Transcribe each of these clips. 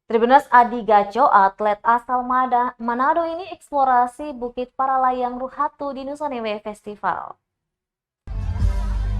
Tribuners Adi Gacho, atlet asal Manado ini eksplorasi Bukit Paralayang Ruhatu di Nusa Niue Festival.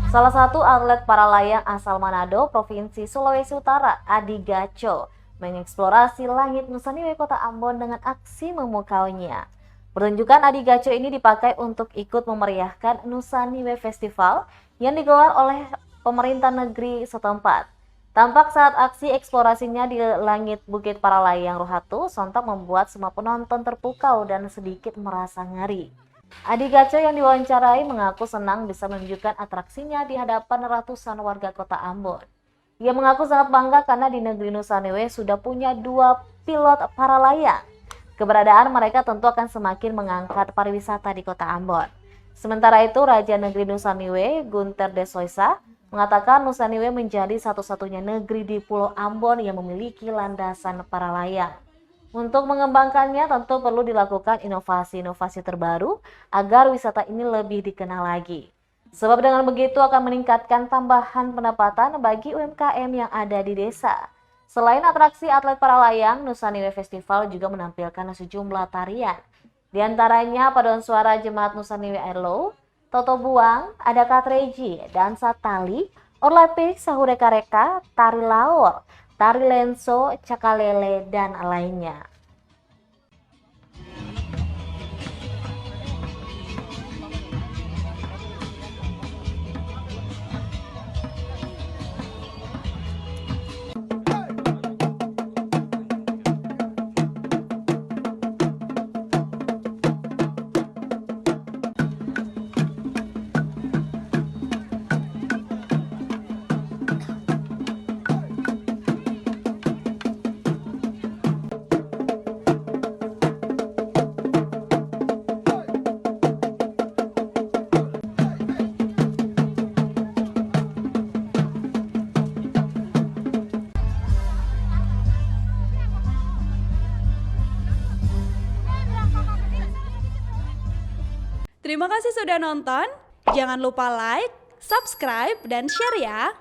Salah satu atlet paralayang asal Manado, Provinsi Sulawesi Utara, Adi Gacho, mengeksplorasi langit Nusa Niue, Kota Ambon dengan aksi memukaunya. Pertunjukan Adi Gacho ini dipakai untuk ikut memeriahkan Nusa Niue Festival yang digelar oleh pemerintah negeri setempat. Tampak saat aksi eksplorasinya di langit Bukit Paralayang Ruhatu sontak membuat semua penonton terpukau dan sedikit merasa ngeri. Adi Gacho yang diwawancarai mengaku senang bisa menunjukkan atraksinya di hadapan ratusan warga Kota Ambon. Ia mengaku sangat bangga karena di negeri Nusa Niue sudah punya 2 pilot paralayang. Keberadaan mereka tentu akan semakin mengangkat pariwisata di Kota Ambon. Sementara itu, Raja Negeri Nusa Niue, Gunter de Soysa, mengatakan Nusa Niue menjadi satu-satunya negeri di Pulau Ambon yang memiliki landasan paralayang. Untuk mengembangkannya tentu perlu dilakukan inovasi-inovasi terbaru agar wisata ini lebih dikenal lagi. Sebab dengan begitu akan meningkatkan tambahan pendapatan bagi UMKM yang ada di desa. Selain atraksi atlet paralayang, Nusa Niue Festival juga menampilkan sejumlah tarian. Di antaranya paduan suara Jemaat Nusa Niue Airlow, Toto Buang, ada Katreji, dansa tali, orlapik, sahure-kareka, tari laor, tari lenso, cakalele, dan lainnya. Terima kasih sudah nonton. Jangan lupa like, subscribe, dan share ya.